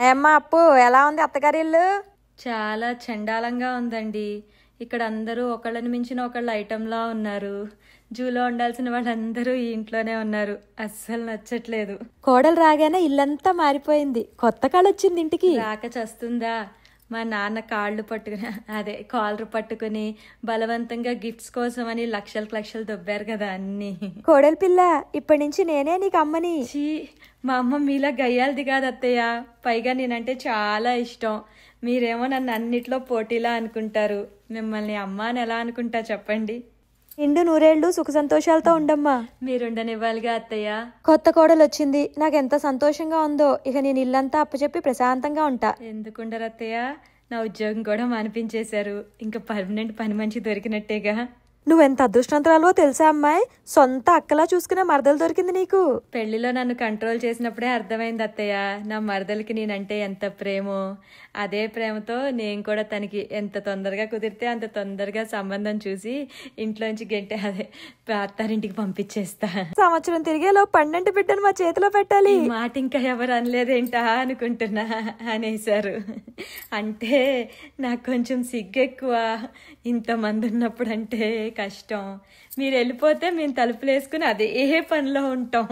ఏమ్మా అప్పు ఎలా ఉంది అత్తగారి ఇల్లు? చాలా చండాలంగా ఉందండి. ఇక్కడ అందరూ ఒకళ్ళని మించిన ఒకళ్ళ ఐటంలా ఉన్నారు. జూలో ఉండాల్సిన వాళ్ళందరూ ఈ ఇంట్లోనే ఉన్నారు. అస్సలు నచ్చట్లేదు. కోడలు రాగానే ఇల్లంతా మారిపోయింది. కొత్త కాళ్ళొచ్చింది ఇంటికి. రాక చస్తుందా? మా నాన్న కాళ్ళు పట్టుకుని కాలర్ పట్టుకుని బలవంతంగా గిఫ్ట్స్ కోసం అని లక్షలు దొబ్బారు కదా అన్ని. కోడలి పిల్ల, ఇప్పటి నుంచి నేనే నీకు అమ్మని. చీ, మా అమ్మ మీలా గయ్యాలది కాదు అత్తయ్య. పైగా నేనంటే చాలా ఇష్టం. మీరేమో నన్ను అన్నిట్లో పోటీలా అనుకుంటారు. మిమ్మల్ని అమ్మ అని ఎలా అనుకుంటా చెప్పండి? నిండు నూరేళ్లు సుఖ సంతోషాలతో ఉండమ్మా. మీరుండనివ్వాలిగా అత్తయ్య. కొత్త కోడలు వచ్చింది, నాకెంత సంతోషంగా ఉందో. ఇక నేను ఇల్లంతా అప్పచెప్పి ప్రశాంతంగా ఉంటా. ఎందుకుండరు అత్తయ్య? నా ఉద్యోగం కూడా మానిపించేశారు. ఇంకా పర్మనెంట్ పని మంచి దొరికినట్టేగా. నువ్వెంత అదృష్టవంతురాలో తెలుసా అమ్మాయి? సొంత అక్కలా చూసుకునే మరదలు దొరికింది నీకు. పెళ్లిలో నన్ను కంట్రోల్ చేసినప్పుడే అర్థమైంది అత్తయ్య, నా మరదలకి నేనంటే ఎంత ప్రేమో. అదే ప్రేమతో నేను కూడా తనకి ఎంత తొందరగా కుదిరితే అంత తొందరగా సంబంధం చూసి ఇంట్లోంచి అత్తారింటికి పంపించేస్తా. సంవత్సరం తిరిగేలో పన్నెండు బిడ్డను మా చేతిలో పెట్టాలి. ఈ మాట ఇంకా ఎవరు అనలేదేంటా అనుకుంటున్నా అనేశారు. అంటే నాకు కొంచెం సిగ్గెక్కువ. ఇంతమంది ఉన్నప్పుడు అంటే కష్టం. మీరు వెళ్ళిపోతే మేము తలుపులు వేసుకుని అదే పనిలో ఉంటాం.